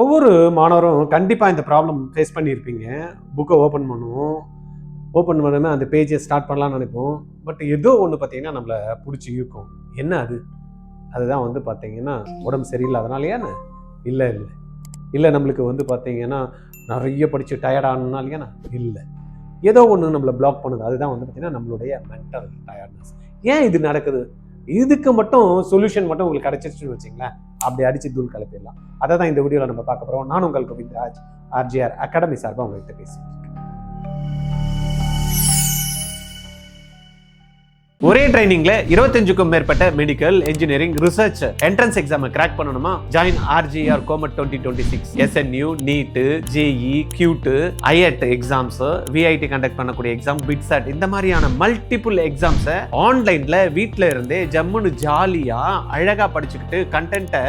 ஒவ்வொரு மாணவரும் கண்டிப்பாக இந்த ப்ராப்ளம் ஃபேஸ் பண்ணியிருப்பீங்க. புக்கை ஓப்பன் பண்ணுவோம். ஓப்பன் பண்ணோன்னே அந்த பேஜை ஸ்டார்ட் பண்ணலாம்னு நினைப்போம். பட் ஏதோ ஒன்று பார்த்தீங்கன்னா நம்மளை பிடிச்சி இழுக்கும். என்ன அது? அதுதான் வந்து பார்த்தீங்கன்னா உடம்பு சரியில்லாதனாலயான்னு? இல்லை இல்லை இல்லை, நம்மளுக்கு வந்து பார்த்தீங்கன்னா நிறைய படித்து டயர்ட் ஆனதுனாலயானா? இல்லை. ஏதோ ஒன்று நம்மளை பிளாக் பண்ணுது. அதுதான் வந்து பார்த்தீங்கன்னா நம்மளுடைய மென்டல் டயர்ட்னஸ். ஏன் இது நடக்குது? இதுக்கு மட்டும் சொல்யூஷன் மட்டும் உங்களுக்கு கிடைச்சிருச்சுன்னு வச்சிங்களேன், அப்படி அடிச்சு தூள் கிளப்பிடலாம். அதை தான் இந்த வீடியோவில் நம்ம பார்க்க போகிறோம். நான் உங்கள் கோவிந்தராஜ், ஆர்ஜிஆர் அகாடமி சார்பாக உங்கள்கிட்ட பேசிட்டு இருக்கேன். ஒரே ட்ரைனிங்ல 25க்கும் மேற்பட்ட medical, engineering, research entrance exam crack பண்ணணுமா? Join RGR COMET 2026. SNU, NEET, JEE, CUET, IAT exams, VIT conduct பண்ணக்கூடிய எக்ஸாம், பிட்சாட், இந்த மாதிரியான மல்டிபிள் எக்ஸாம்ஸை ஆன்லைன்ல வீட்டில இருந்தே ஜம்முன்னு ஜாலியா அழகா படிச்சுக்கிட்டு கண்டென்ட்டை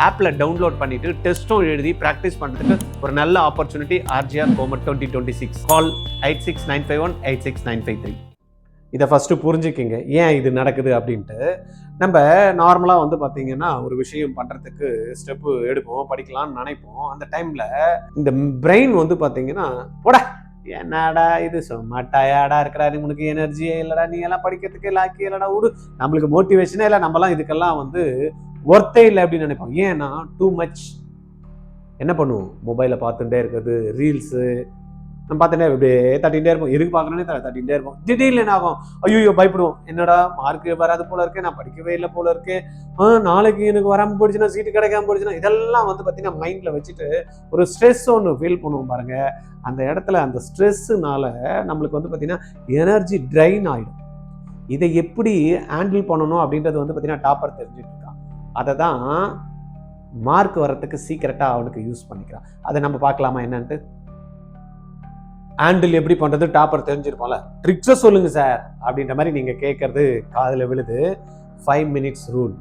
ஆப்ல டவுன்லோட் பண்ணிட்டு டெஸ்ட்டும் எழுதி பிராக்டிஸ் பண்றதுக்கு ஒரு நல்ல ஆப்பர்ச்சுனிட்டி ஆர்ஜிஆர் கோமட் 2026. கால் 8695186953. இதை ஃபஸ்ட்டு புரிஞ்சுக்கிங்க, ஏன் இது நடக்குது அப்படின்ட்டு. நம்ம நார்மலாக வந்து பார்த்தீங்கன்னா ஒரு விஷயம் பண்ணுறதுக்கு ஸ்டெப்பு எடுப்போம், படிக்கலாம்னு நினைப்போம். அந்த டைமில் இந்த பிரெயின் வந்து பார்த்தீங்கன்னா, போட என்னடா இது சும்மா டயர்டாக இருக்கிறா, நீ உனக்கு எனர்ஜியே இல்லைடா, நீ எல்லாம் படிக்கிறதுக்கு லாக்கி இல்லைடா, விடு, நம்மளுக்கு மோட்டிவேஷனே இல்லை, நம்மலாம் இதுக்கெல்லாம் வந்து ஒர்த்தே இல்லை அப்படின்னு நினைப்போம். ஏன்னா டூ மச் என்ன பண்ணுவோம், மொபைலை பார்த்துட்டே இருக்கிறது, ரீல்ஸு நம்ம பார்த்துட்டே இப்படியே தட்டிகிட்டே இருப்போம். எதுக்கு பார்க்கணுன்னே தட்டிகிட்டே இருப்போம். திடீர்னு என்ன ஆகும், ஐயோ பயப்படுவோம், என்னடா மார்க்கு வராது போல இருக்கே, நான் படிக்கவே இல்லை போல இருக்கே, நாளைக்கு எனக்கு வராமல் போயிடுச்சுன்னா, சீட்டு கிடைக்காம போயிடுச்சுன்னா, இதெல்லாம் வந்து பார்த்தீங்கன்னா மைண்டில் வச்சுட்டு ஒரு ஸ்ட்ரெஸ் ஒன்று ஃபீல் பண்ணுவோம் பாருங்க. அந்த இடத்துல அந்த ஸ்ட்ரெஸ்ஸுனால நம்மளுக்கு வந்து பார்த்தீங்கன்னா எனர்ஜி ட்ரைன் ஆகிடும். இதை எப்படி ஹேண்டில் பண்ணணும் அப்படின்றது வந்து பார்த்தீங்கன்னா டாப்பர் தெரிஞ்சுட்டு இருக்கான். அதை தான் மார்க் வர்றதுக்கு சீக்கிரட்டாக அவனுக்கு யூஸ் பண்ணிக்கிறான். அதை நம்ம பார்க்கலாமா என்னன்ட்டு? ஹேண்டில் எப்படி பண்ணுறது டாப்பர் தெரிஞ்சிருப்பான்ல, ட்ரிக்ஸை சொல்லுங்கள் சார் அப்படின்ற மாதிரி நீங்கள் கேட்குறது காதில் விழுது. 5 minutes ரூல்.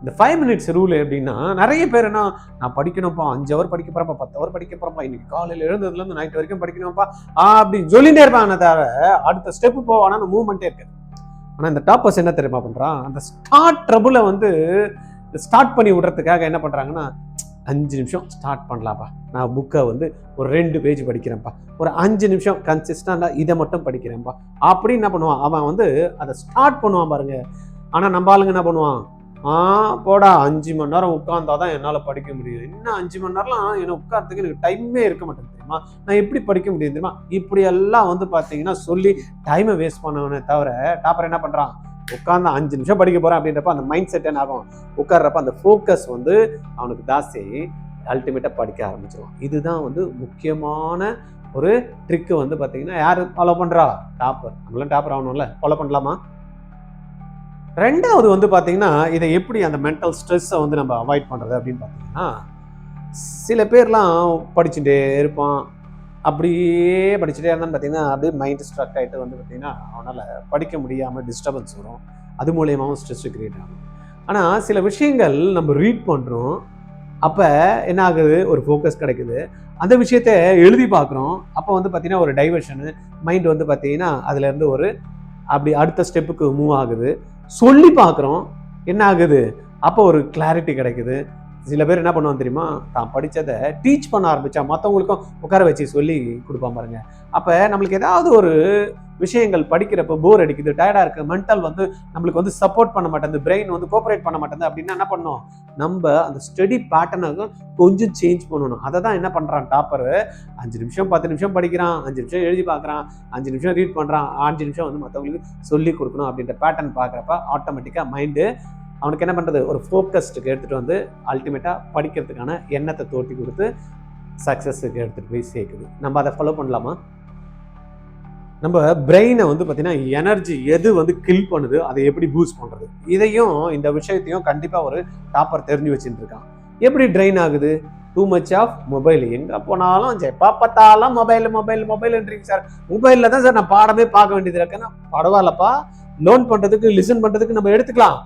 இந்த 5 minutes ரூல் எப்படின்னா, நிறைய பேர் என்ன, நான் படிக்கணும்ப்பா, 5 hour படிக்க போகிறப்பா, 10 hour படிக்க போகிறப்பா, இன்னைக்கு காலையில் எழுந்ததுலேருந்து நைட் வரைக்கும் படிக்கணும்ப்பா அப்படின்னு சொல்லிகிட்டே இருப்பாங்க. தவிர அடுத்த ஸ்டெப்பு போவானா மூவ்மெண்ட்டே இருக்காது. ஆனால் இந்த டாப்பர்ஸ் என்ன தெரியுமா பண்ணுறான், அந்த ஸ்டார்ட் ட்ரபுளை வந்து ஸ்டார்ட் பண்ணி விடுறதுக்காக என்ன பண்ணுறாங்கன்னா, 5 நிமிஷம் ஸ்டார்ட் பண்ணலாம்ப்பா, நான் புக்கை வந்து ஒரு 2 பேஜ் படிக்கிறேன்ப்பா, ஒரு 5 நிமிஷம் கன்சிஸ்டண்டாக இதை மட்டும் படிக்கிறேன்ப்பா அப்படின்னு என்ன பண்ணுவான், அவன் வந்து அதை ஸ்டார்ட் பண்ணுவான் பாருங்க. ஆனால் நம்ம ஆளுங்க என்ன பண்ணுவான், போடா 5 மணி நேரம் உட்கார்ந்தாதான் என்னால் படிக்க முடியும், இன்னும் 5 மணி நேரம்லாம் என்ன உட்கார்றதுக்கு எனக்கு டைமே இருக்க மாட்டேங்குது தெரியுமா, நான் எப்படி படிக்க முடியும் தெரியுமா, இப்படி எல்லாம் வந்து பார்த்தீங்கன்னா சொல்லி டைமை வேஸ்ட் பண்ணவனே தவிர டாப்பர் என்ன பண்ணுறான், உட்காந்து 5 நிமிஷம் படிக்க போகிறேன் அப்படின்றப்ப அந்த மைண்ட் செட் என்ன ஆகும், உட்கார்றப்ப அந்த ஃபோக்கஸ் வந்து அவனுக்கு ஜாஸ்தி, அல்டிமேட்டாக படிக்க ஆரம்பிச்சிருவான். இதுதான் வந்து முக்கியமான ஒரு ட்ரிக்கு வந்து பார்த்தீங்கன்னா யார் ஃபாலோ பண்ணுறா, டாப்பர். நம்மளாம் டாப்பர் ஆகணும்ல, ஃபாலோ பண்ணலாமா? ரெண்டாவது வந்து பார்த்தீங்கன்னா இதை எப்படி அந்த மென்டல் ஸ்ட்ரெஸ்ஸை வந்து நம்ம அவாய்ட் பண்ணுறது அப்படின்னு பார்த்தீங்கன்னா, சில பேர்லாம் படிச்சுட்டே இருப்பான், அப்படியே படிச்சுட்டே இருந்தான்னு பார்த்தீங்கன்னா அப்படியே மைண்ட் ஸ்ட்ரக் ஆகிட்டு வந்து பார்த்தீங்கன்னா அவனால் படிக்க முடியாமல் டிஸ்டர்பன்ஸ் வரும். அது மூலியமாகவும் ஸ்ட்ரெஸ் கிரியேட் ஆகும். ஆனால் சில விஷயங்கள் நம்ம ரீட் பண்ணுறோம், அப்போ என்ன ஆகுது, ஒரு ஃபோக்கஸ் கிடைக்குது. அந்த விஷயத்த எழுதி பார்க்குறோம், அப்போ வந்து பார்த்தீங்கன்னா ஒரு டைவர்ஷனு, மைண்ட் வந்து பார்த்தீங்கன்னா அதுலேருந்து ஒரு அப்படி அடுத்த ஸ்டெப்புக்கு மூவ் ஆகுது. சொல்லி பார்க்குறோம், என்ன ஆகுது, அப்போ ஒரு கிளாரிட்டி கிடைக்குது. சில பேர் என்ன பண்ணுவாங்க தெரியுமா, தான் படித்ததை டீச் பண்ண ஆரம்பித்தா மற்றவங்களுக்கும் உட்கார வச்சு சொல்லி கொடுப்பான் பாருங்க. அப்போ நம்மளுக்கு ஏதாவது ஒரு விஷயங்கள் படிக்கிறப்ப போர் அடிக்குது, டயர்டாக இருக்குது, மென்டல் வந்து நம்மளுக்கு வந்து சப்போர்ட் பண்ண மாட்டேங்குது, பிரெயின் வந்து கோஆப்ரேட் பண்ண மாட்டேங்குது அப்படின்னா என்ன பண்ணணும், நம்ம அந்த ஸ்டடி பேட்டர்னுக்கு கொஞ்சம் சேஞ்ச் பண்ணணும். அதை தான் என்ன பண்ணுறான் டாப்பர், 5 நிமிஷம் 10 நிமிஷம் படிக்கிறான், 5 நிமிஷம் எழுதி பார்க்குறான், 5 நிமிஷம் ரீட் பண்ணுறான், 5 நிமிஷம் வந்து மற்றவங்களுக்கு சொல்லி கொடுக்கணும் அப்படின்ற பேட்டர்ன் பார்க்குறப்ப ஆட்டோமேட்டிக்காக மைண்டு அவனுக்கு என்ன பண்ணுறது, ஒரு ஃபோக்கஸ்டுக்கு எடுத்துகிட்டு வந்து அல்டிமேட்டாக படிக்கிறதுக்கான எண்ணத்தை தோட்டி கொடுத்து சக்ஸஸுக்கு எடுத்துகிட்டு போய் சேர்க்குது. நம்ம அதை ஃபாலோ பண்ணலாமா? நம்ம பிரெயினை வந்து பார்த்தீங்கன்னா எனர்ஜி எது வந்து கில் பண்ணுது, அதை எப்படி பூஸ்ட் பண்ணுறது, இதையும் இந்த விஷயத்தையும் கண்டிப்பாக ஒரு டாப்பர் தெரிஞ்சு வச்சுட்டு இருக்கான். எப்படி ட்ரெயின் ஆகுது, டூ மச் ஆஃப் மொபைல். எங்கே போனாலும் எப்போ பார்த்தாலும் மொபைல்ன்றீங்க சார், மொபைலில் தான் சார் நான் பாடமே பார்க்க வேண்டியது இருக்குன்னா, பரவாயில்லப்பா, லேர்ன் பண்ணுறதுக்கு லிசன் பண்ணுறதுக்கு நம்ம எடுத்துக்கலாம்.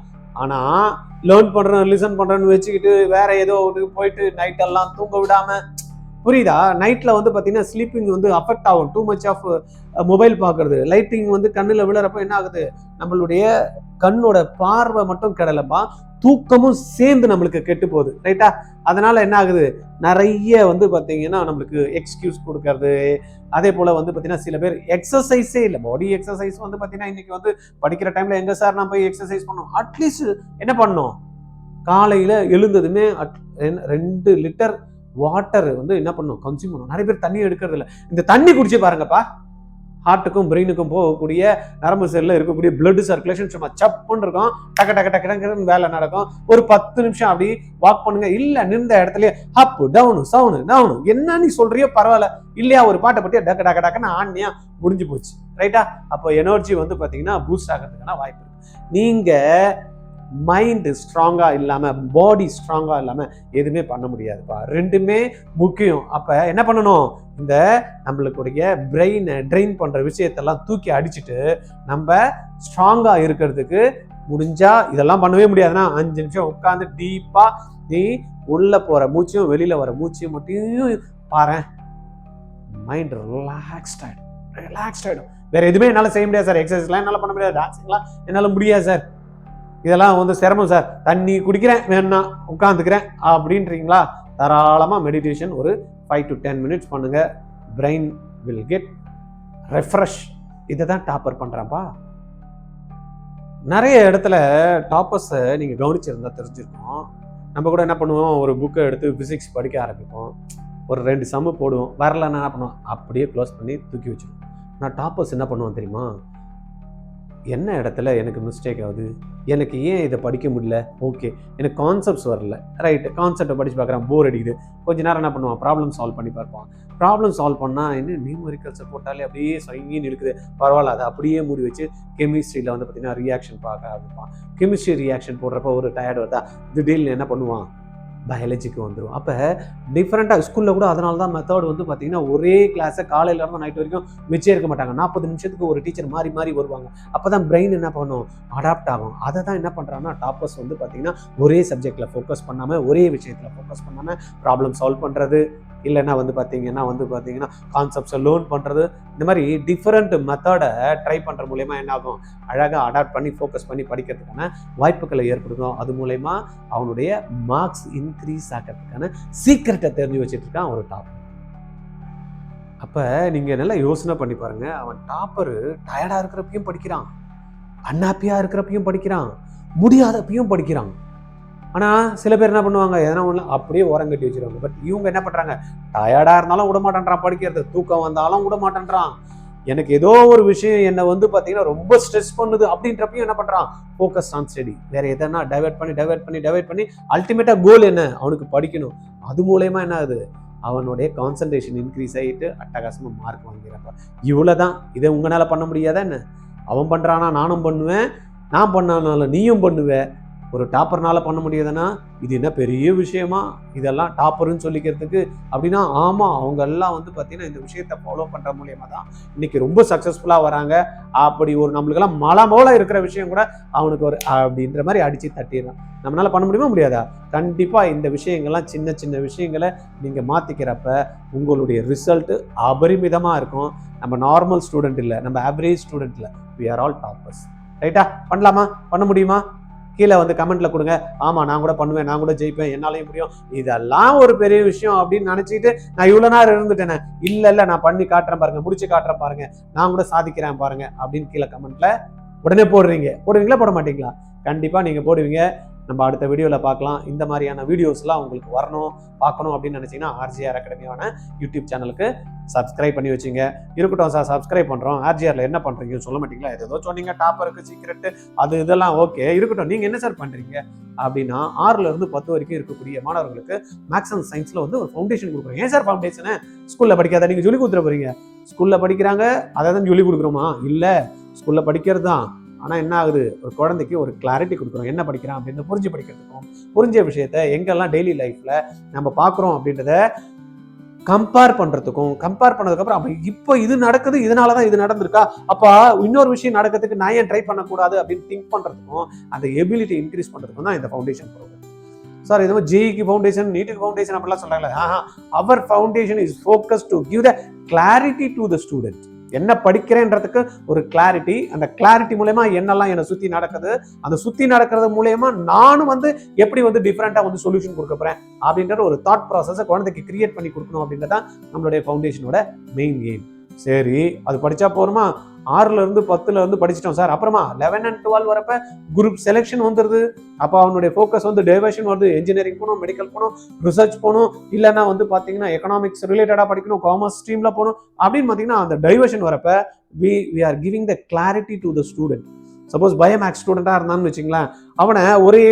ஆனால் லேர்ன் பண்ணுறோம் லிசன் பண்ணுறோன்னு வச்சுக்கிட்டு வேற ஏதோ போயிட்டு நைட்டெல்லாம் தூங்க விடாமல், புரியுதா, நைட்டில் வந்து பார்த்தீங்கன்னா ஸ்லீப்பிங் வந்து அஃபெக்ட் ஆகும். டூ மச் ஆஃப் மொபைல் பார்க்குறது, லைட்டிங் வந்து கண்ணில் விழுறப்ப என்ன ஆகுது, நம்மளுடைய கண்ணோட பார்வை மட்டும் கிடலப்பா, தூக்கமும் சேர்ந்து நம்மளுக்கு கெட்டு போகுது. ரைட்டா? அதனால என்ன ஆகுது, நிறைய வந்து பார்த்தீங்கன்னா நம்மளுக்கு எக்ஸ்கியூஸ் கொடுக்கறது. அதே போல வந்து பார்த்தீங்கன்னா சில பேர் எக்ஸசைஸே இல்லை. பாடி எக்ஸசைஸ் வந்து பார்த்தீங்கன்னா இன்னைக்கு வந்து படிக்கிற டைம்ல எங்க சார் நான் போய் எக்ஸசைஸ் பண்ணோம். அட்லீஸ்ட் என்ன பண்ணணும், காலையில எழுந்ததுமே 2 லிட்டர் வாட்டர் வந்து என்ன பண்ணணும், கன்சியூம் பண்ணணும். நிறைய பேர் தண்ணி எடுக்கிறது இல்லை. இந்த தண்ணி குடிச்சு பாருங்கப்பா, ஹார்ட்டுக்கும் பிரெயினுக்கும் போகக்கூடிய நரம்பு செல்ல இருக்கக்கூடிய பிளட் சர்க்குலேஷன் சும்மா சப்புன்னு இருக்கும். டக்கு டக்கு டக்கு டக்குன்னு வேலை நடக்கும். ஒரு 10 நிமிஷம் அப்படி வாக் பண்ணுங்க. இல்ல நின்ற இடத்துல அப் டவுனு சவுனு டவுனு என்ன நீ சொல்றியோ பரவாயில்ல, இல்லையா ஒரு பாட்டை பற்றி டக்கு டக்கு டக்குன்னு ஆண்ணியா முடிஞ்சு போச்சு. ரைட்டா? அப்போ எனர்ஜி வந்து பார்த்தீங்கன்னா பூஸ்ட் ஆகிறதுக்கான வாய்ப்பு இருக்கு. நீங்க மைண்ட் ஸ்ட்ராங்கா இல்லாம பாடி ஸ்ட்ராங்கா இல்லாம எதுவுமே பண்ண முடியாதுப்பா. ரெண்டுமே முக்கியம். அப்ப என்ன பண்ணணும், இந்த நம்மளுடைய பிரெயினை ட்ரெயின் பண்ற விஷயத்தெல்லாம் தூக்கி அடிச்சுட்டு நம்ம ஸ்ட்ராங்கா இருக்கிறதுக்கு முடிஞ்சா இதெல்லாம் பண்ணவே முடியாதுன்னா 5 நிமிஷம் உட்காந்து டீப்பா நீ உள்ள போற மூச்சையும் வெளியில வர மூச்சையும் மட்டும் பாரு. மைண்ட் ரிலாக்ஸ்ட் ஆயிடும். வேற எதுவுமே என்னால செய்ய முடியாது சார். எக்ஸசைஸ்லாம் என்னால பண்ண முடியாது, டான்ஸிங்லாம் என்னால முடியாது சார், இதெல்லாம் வந்து சிரமம் சார், தண்ணி குடிக்கிறேன் வேணா உட்காந்துக்கிறேன் அப்படின்றீங்களா, தாராளமா மெடிடேஷன் ஒரு 5 to 10 மினிட்ஸ் பண்ணுங்க. Brain will get refresh. இதை தான் டாப்பர் பண்றாப்பா. நிறைய இடத்துல டாப்பர்ஸை நீங்க கவனிச்சிருந்தா தெரிஞ்சிருக்கோம். நம்ம கூட என்ன பண்ணுவோம், ஒரு புக்கை எடுத்து பிசிக்ஸ் படிக்க ஆரம்பிப்போம், ஒரு 2 சம்மு போடுவோம், வரலன்னா என்ன பண்ணுவோம், அப்படியே க்ளோஸ் பண்ணி தூக்கி வச்சிருவோம். நான் டாப்பர்ஸ் என்ன பண்ணுவோம் தெரியுமா, என்ன இடத்துல எனக்கு மிஸ்டேக் ஆகுது, எனக்கு ஏன் இதை படிக்க முடியல, ஓகே எனக்கு கான்செப்ட்ஸ் வரல, ரைட்டு கான்செப்டை படித்து பார்க்குறேன், போர் அடிக்குது, கொஞ்ச நேரம் என்ன பண்ணுவான், ப்ராப்ளம் சால்வ் பண்ணி பார்ப்பான். ப்ராப்ளம் சால்வ் பண்ணால் என்ன நியூமெரிக்கல்ஸை போட்டாலே அப்படியே சங்கின்னு இருக்குது, பரவாயில்ல அதை அப்படியே மூடி வச்சு கெமிஸ்ட்ரியில் வந்து பார்த்திங்கன்னா ரியாக்ஷன் பார்க்க ஆரம்பிப்பான். கெமிஸ்ட்ரி ரியாக்ஷன் போடுறப்ப ஒரு டயர்டு வருதா, திடீர்னு என்ன பண்ணுவான், பயாலஜிக்கு வந்துடும். அப்போ டிஃப்ரெண்ட்டாக ஸ்கூலில் கூட அதனால தான் மெத்தட் வந்து பார்த்தீங்கன்னா ஒரே கிளாஸை காலையில இருந்து நைட் வரைக்கும் வச்சே இருக்க மாட்டாங்க. 40 நிமிஷத்துக்கு ஒரு டீச்சர் மாறி மாறி வருவாங்க. அப்போ தான் பிரெயின் என்ன பண்ணும், அடாப்ட் ஆகும். அதை தான் என்ன பண்ணுறாங்கன்னா டாப்பர்ஸ் வந்து பார்த்தீங்கன்னா ஒரே சப்ஜெக்டில் ஃபோக்கஸ் பண்ணாமல், ஒரே விஷயத்தில் ஃபோக்கஸ் பண்ணாமல் ப்ராப்ளம் சால்வ் பண்ணுறது, இல்லைன்னா வந்து பார்த்தீங்கன்னா கான்செப்ட்ஸை லேர்ன் பண்ணுறது, இந்த மாதிரி டிஃப்ரெண்ட் மெத்தடை ட்ரை பண்ணுற மூலயமா என்ன ஆகும், அழகாக அடாப்ட் பண்ணி ஃபோக்கஸ் பண்ணி படிக்கிறதுக்கான வாய்ப்புகளை ஏற்படுத்தும். அது மூலயமா அவனுடைய மார்க்ஸ் இன்க்ரீஸ் ஆகிறதுக்கான சீக்கிரட்டை தெரிஞ்சு வச்சுட்டு இருக்கான் ஒரு டாப்பர். அப்போ நீங்கள் நல்லா யோசனை பண்ணி பாருங்க, அவன் டாப்பரு டயர்டாக இருக்கிறப்பையும் படிக்கிறான், அன்ஹாப்பியாக இருக்கிறப்பையும் படிக்கிறான், முடியாதப்பையும் படிக்கிறான். ஆனால் சில பேர் என்ன பண்ணுவாங்க, எதனா ஒன்று அப்படியே ஓரம் கட்டி வச்சிருவாங்க. பட் இவங்க என்ன பண்ணுறாங்க, டயர்டாக இருந்தாலும் விட மாட்டேன்றான் படிக்கிறது, தூக்கம் வந்தாலும் விட மாட்டேன்றான், எனக்கு ஏதோ ஒரு விஷயம் என்னை வந்து பார்த்தீங்கன்னா ரொம்ப ஸ்ட்ரெஸ் பண்ணுது அப்படின்றப்பையும் என்ன பண்ணுறான், ஃபோக்கஸ் ஆன் ஸ்டடி. வேற எதனா டைவர்ட் பண்ணி அல்டிமேட்டாக கோல் என்ன, அவனுக்கு படிக்கணும். அது மூலயமா என்ன ஆகுது, அவனுடைய கான்சன்ட்ரேஷன் இன்க்ரீஸ் ஆகிட்டு அட்டகாசமாக மார்க் வாங்கிறப்ப. இவ்வளோதான். இதை உங்களால் பண்ண முடியாதா என்ன? அவன் பண்ணுறானா நானும் பண்ணுவேன், நான் பண்ணானாலும் நீயும் பண்ணுவேன். ஒரு டாப்பர்னால பண்ண முடியாதுன்னா இது என்ன பெரிய விஷயமா, இதெல்லாம் டாப்பர்னு சொல்லிக்கிறதுக்கு அப்படின்னா, ஆமாம் அவங்க எல்லாம் வந்து பார்த்தீங்கன்னா இந்த விஷயத்தை ஃபாலோ பண்ணுற மூலியமா தான் இன்னைக்கு ரொம்ப சக்ஸஸ்ஃபுல்லாக வராங்க. அப்படி ஒரு நம்மளுக்கெல்லாம் மலை போல இருக்கிற விஷயம் கூட அவனுக்கு ஒரு அப்படின்ற மாதிரி அடித்து தட்டிடுறான். நம்மளால பண்ண முடியுமா முடியாதா? கண்டிப்பாக இந்த விஷயங்கள்லாம் சின்ன சின்ன விஷயங்களை நீங்கள் மாற்றிக்கிறப்ப உங்களுடைய ரிசல்ட்டு அபரிமிதமாக இருக்கும். நம்ம நார்மல் ஸ்டூடெண்ட் இல்லை, நம்ம ஆவரேஜ் ஸ்டூடெண்ட் இல்லை, we are all toppers. ரைட்டா? பண்ணலாமா, பண்ண முடியுமா? கீழே வந்து கமெண்ட்ல கொடுங்க. ஆமா நான் கூட பண்ணுவேன், நான் கூட ஜெயிப்பேன், என்னாலையும் முடியும், இதெல்லாம் ஒரு பெரிய விஷயம் அப்படின்னு நினைச்சிட்டு நான் இவ்வளவு நேரம் இருந்துட்டேனே, இல்ல நான் பண்ணி காட்டுறேன் பாருங்க, முடிச்சு காட்டுறேன் பாருங்க, நான் கூட சாதிக்கிறேன் பாருங்க அப்படின்னு கீழே கமெண்ட்ல உடனே போடுவீங்களா போட மாட்டீங்களா? கண்டிப்பா நீங்க போடுவீங்க. நம்ம அடுத்த வீடியோவில் பார்க்கலாம். இந்த மாதிரியான வீடியோஸ்லாம் உங்களுக்கு வரணும் பார்க்கணும் அப்படின்னு நினச்சிங்கன்னா ஆர்ஜிஆர் அகாடமியான யூடியூப் சேனலுக்கு சப்ஸ்கிரைப் பண்ணி வச்சுங்க. இருக்கட்டும் சார் சப்ஸ்கிரைப் பண்ணுறோம், ஆர்ஜிஆரில் என்ன பண்ணுறீங்கன்னு சொல்ல மாட்டீங்களா? ஏதோ சொன்னீங்க டாப்பருக்கு சீக்கிரட்டு அது இதெல்லாம் ஓகே இருக்கட்டும், நீங்கள் என்ன சார் பண்ணுறீங்க அப்படின்னா 6லேருந்து 10 வரைக்கும் இருக்கக்கூடிய மாணவர்களுக்கு மேக்ஸ் அண்ட் சயின்ஸில் வந்து ஒரு ஃபவுண்டேஷன் கொடுக்குறோம். ஏன் சார் ஃபவுண்டேஷனை ஸ்கூலில் படிக்காத நீங்கள் சொல்லி கொடுத்துட போகிறீங்க? ஸ்கூலில் படிக்கிறாங்க அதை தான் சொல்லி கொடுக்குறோமா? இல்லை, ஸ்கூலில் படிக்கிறது தான். ஆனால் என்ன ஆகுது, ஒரு குழந்தைக்கு ஒரு கிளாரிட்டி கொடுக்குறோம், என்ன படிக்கிறான் அப்படின்னு புரிஞ்சு படிக்கிறதுக்கும், புரிஞ்ச விஷயத்த எங்கெல்லாம் டெய்லி லைஃப்ல நம்ம பார்க்குறோம் அப்படின்றத கம்பேர் பண்ணுறதுக்கும், கம்பேர் பண்ணதுக்கப்புறம் அப்போ இப்போ இது நடக்குது இதனால தான் இது நடந்திருக்கா, அப்போ இன்னொரு விஷயம் நடக்கிறதுக்கு நான் ஏன் ட்ரை பண்ணக்கூடாது அப்படின்னு திங்க் பண்ணுறதுக்கும், அந்த எபிலிட்டி இன்க்ரீஸ் பண்ணுறதுக்கும் தான் இந்த ஃபவுண்டேஷன் ப்ரோக்ராம். சார் இது ஜேஇக்கு ஃபவுண்டேஷன், நீட்டுக்கு ஃபவுண்டேஷன் அப்படிலாம் சொல்கிறாங்களே, அவர் foundation is focus to give the clarity to the student. என்ன படிக்கிறேன்றதுக்கு ஒரு கிளாரிட்டி, அந்த கிளாரிட்டி மூலயமா என்னெல்லாம் என்னை சுத்தி நடக்குது, அந்த சுத்தி நடக்கிறது மூலயமா நானும் வந்து எப்படி வந்து டிஃப்ரெண்டா வந்து சொல்யூஷன் கொடுக்க போறேன் அப்படின்ற ஒரு தாட் ப்ராசஸை குழந்தைக்கு கிரியேட் பண்ணி கொடுக்கணும் அப்படின்றதான் நம்மளுடைய ஃபவுண்டேஷனோட மெயின் எய்ம். சரி, அது படிச்சா போருமா? 6ல இருந்து 10ல இருந்து படிச்சிட்டோம் சார், அப்புறமா 11 and 12 வரப்ப குரூப் செலெக்ஷன் வந்துருது. அப்போ அவனுடைய ஃபோக்கஸ் வந்து டைவர்ஷன் வருது. இன்ஜினியரிங் போகணும், மெடிக்கல் போகணும், ரிசர்ச் போகணும், இல்லைன்னா வந்து பார்த்தீங்கன்னா எக்கனாமிக்ஸ் ரிலேட்டடாக படிக்கணும், காமர்ஸ் ஸ்ட்ரீமில் போகணும் அப்படின்னு பார்த்தீங்கன்னா அந்த டைவர்ஷன் வரப்ப we are giving the clarity to the student. Suppose biomaths ஸ்டூடெண்டாக இருந்தான்னு வச்சுங்களேன், அவனை ஒரே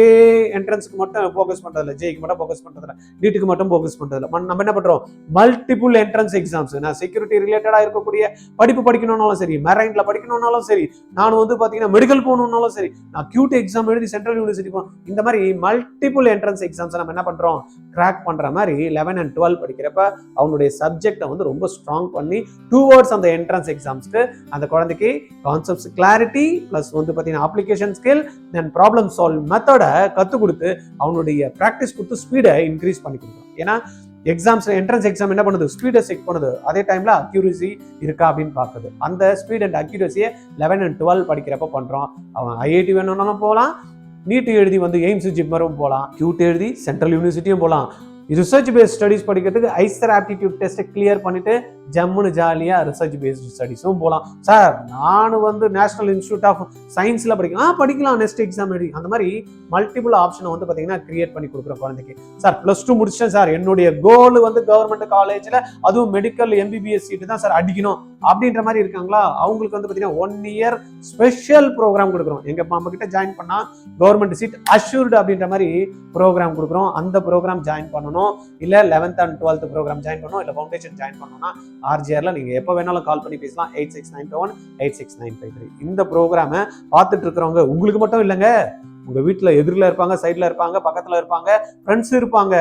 என்ட்ரன்ஸுக்கு மட்டும் ஃபோக்கஸ் பண்ணுறதில்ல, ஜேக்கு மட்டும் ஃபோக்கஸ் பண்ணுறதில்ல, நீட்டுக்கு மட்டும் ஃபோக்கஸ் பண்ணுறதில்ல. நம்ம என்ன பண்ணுறோம், மல்டிபிள் என்ட்ரன்ஸ் எக்ஸாம்ஸ், நான் செக்யூரிட்டி ரிலேட்டடாக இருக்கக்கூடிய படிப்பு படிக்கணும்னாலும் சரி, மெரைன்ல படிக்கணும்னாலும் சரி, நான் வந்து பார்த்தீங்கன்னா மெடிக்கல் போகணும்னாலும் சரி, நான் கியூட் எக்ஸாம் எழுதி சென்ட்ரல் யூனிவர்சிட்டி போகணும், இந்த மாதிரி மல்டிபிள் என்ட்ரன்ஸ் எக்ஸாம்ஸை நம்ம என்ன பண்ணுறோம், கிராக் பண்ணுற மாதிரி 11 and 12 படிக்கிறப்ப அவனுடைய சப்ஜெக்டை வந்து ரொம்ப ஸ்ட்ராங் பண்ணி டுவர்ட்ஸ் அந்த என்ட்ரன்ஸ் எக்ஸாம்ஸ்க்கு அந்த குழந்தைக்கு கான்செப்ட்ஸ் கிளாரிட்டி ப்ளஸ் வந்து பார்த்தீங்கன்னா அப்ளிகேஷன் ஸ்கில் தென் ப்ராப்ளம் சால்வ் மெத்தடை கற்றுக் கொடுத்து அவனுடைய ப்ராக்டிஸ் கொடுத்து ஸ்பீடை இன்க்ரீஸ் பண்ணி கொடுக்கணும். ஏன்னா எக்ஸாம்ஸ் என்ட்ரன்ஸ் எக்ஸாம் என்ன பண்ணுது, ஸ்பீடை செக் பண்ணுது, அதே டைம்ல அக்யூரசி இருக்கா அப்படின்னு பார்க்குது. அந்த ஸ்பீட் அண்ட் அக்யூரசியை 11 and 12 படிக்கிறப்ப பண்றோம். அவன் ஐஐடி வேணும்னாலும் போகலாம், நீட் எழுதி வந்து எய்ம்ஸ் ஜிப்மரும் போகலாம், கியூட் எழுதி சென்ட்ரல் யூனிவர்சிட்டியும் போகலாம். ரிசர்ச் பேஸ்ட் ஸ்டடிஸ் படிக்கிறதுக்கு ஐசர் ஆப்டிடியூட் டெஸ்ட்டை கிளியர் பண்ணிட்டு ஜம்முன்னு ஜாலியாக ரிசர்ச் பேஸ்ட் ஸ்டடிஸும் போகலாம். சார் நானும் வந்து நேஷனல் இன்ஸ்டியூட் ஆஃப் சயின்ஸில் படிக்கலாம் நெக்ஸ்ட் எக்ஸாம் எழுதி, அந்த மாதிரி மல்டிபிள் ஆப்ஷனை வந்து பார்த்தீங்கன்னா கிரியேட் பண்ணி கொடுக்குற குழந்தைக்கு. சார் +2 முடிச்சேன் சார், என்னுடைய கோல் வந்து கவர்மெண்ட் காலேஜில் அதுவும் மெடிக்கல் எம்பிபிஎஸ் சீட்டு தான் சார் அடிக்கணும் அப்படின்ற மாதிரி இருக்காங்களா, அவங்களுக்கு வந்து பார்த்தீங்கன்னா 1 year ஸ்பெஷல் ப்ரோக்ராம் கொடுக்குறோம். எங்கள் நம்ம கிட்ட ஜாயின் பண்ணால் கவர்மெண்ட் சீட் அஷ்யூர்டு அப்படின்ற மாதிரி ப்ரோக்ராம் கொடுக்குறோம். அந்த ப்ரோக்ராம் ஜாயின் பண்ணணும், இல்லை 11th and 12th program join பண்ணணும், இல்லை ஃபவுண்டேஷன் ஜாயின் பண்ணணும்னா RGRல நீங்க எப்போ வேணாலும் கால் பண்ணி பேசலாம். 8691866953. இந்த ப்ரோக்ராமை பார்த்துட்டு இருக்கிறவங்க உங்களுக்கு மட்டும் இல்லைங்க, உங்க வீட்டில் எதிரில் இருப்பாங்க, சைடில் இருப்பாங்க, பக்கத்தில் இருப்பாங்க, ஃப்ரெண்ட்ஸ் இருப்பாங்க,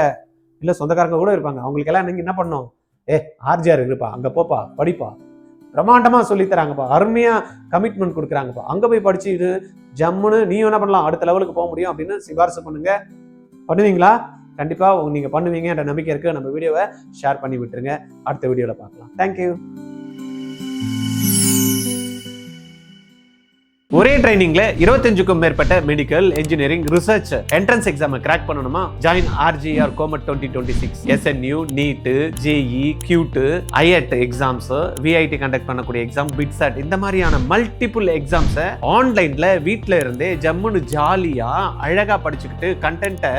இல்லை சொந்தக்காரங்க கூட இருப்பாங்க. அவங்களுக்கு எல்லாம் நீங்க என்ன பண்ணணும், RGR இருப்பா, அங்கே போப்பா, படிப்பா, பிரம்மாண்டமா சொல்லித்தராங்கப்பா, அருமையா கமிட்மெண்ட் கொடுக்குறாங்கப்பா, அங்க போய் படிச்சு இது ஜம்முன்னு நீயும் என்ன பண்ணலாம், அடுத்த லெவலுக்கு போக முடியும் அப்படின்னு சிபாரிசு பண்ணுங்க. பண்ணுவீங்களா? கண்டிப்பா நீங்க பண்ணுவீங்க என்ற நம்பிக்கை இருக்கு. நம்ம வீடியோவை ஷேர் பண்ணி விட்டுருங்க. அடுத்த வீடியோல பார்க்கலாம். தேங்க்யூ. ஒரே ட்ரைனிங்ல 25க்கும் மேற்பட்ட medical, engineering, research entrance exam crack பண்ணணுமா? Join RGR COMET 2026. SNU, NEET, JE, QT, IET exams, VIT conduct பண்ணக்கூடிய எக்ஸாம், பிட்சாட், இந்த மாதிரியான மல்டிபிள் எக்ஸாம்ஸை ஆன்லைன்ல வீட்டில இருந்தே ஜம்முன்னு ஜாலியா அழகா படிச்சுக்கிட்டு கண்டென்ட்டை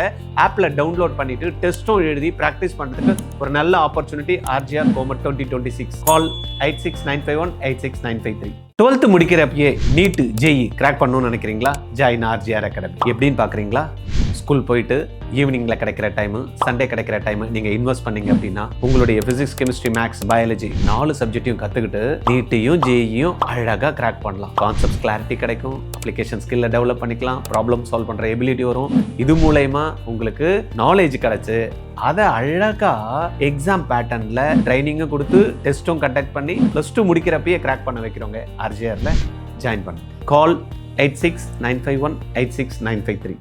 ஆப்ல டவுன்லோட் பண்ணிட்டு டெஸ்ட்டும் எழுதி பிராக்டிஸ் பண்றதுக்கு ஒரு நல்ல ஆப்பர்ச்சுனிட்டி. RGR COMET 2026. கால் 8695186953. 12th முடிக்கிறப்பயே நீட், JE கிராக் பண்ணணும்னு நினைக்கிறீங்களா? Join RGR academy. எப்படின்னு பார்க்குறீங்களா? ஸ்கூல் போயிட்டு ஈவினிங்ல கிடைக்கிற டைம், சண்டே கிடைக்கிற டைம் நீங்க இன்வெஸ்ட் பண்ணீங்க அப்படின்னா உங்களுடைய பிசிக்ஸ், கெமிஸ்ட்ரி, மேக்ஸ், பயாலஜி 4 சப்ஜெக்டையும் கத்துக்கிட்டு நீட்டையும் JEயும் அழகா கிராக் பண்ணலாம். கான்செப்ட் கிளாரிட்டி கிடைக்கும், அப்ளிகேஷன் ஸ்கில்ல டெவலப் பண்ணிக்கலாம், ப்ராப்ளம் சால்வ் பண்ற எபிலிட்டி வரும். இது மூலமா உங்களுக்கு நாலேஜ் கிடைச்சு அதை அழகா எக்ஸாம் பேட்டர்ன்ல ட்ரைனிங்கும் கொடுத்து டெஸ்ட்டும் கண்டக்ட் பண்ணி +2 முடிக்கிறப்பயே கிராக் பண்ண வைக்கிறவங்க RGRல ஜாயின் பண்ணுங்க. கால் 8695186953.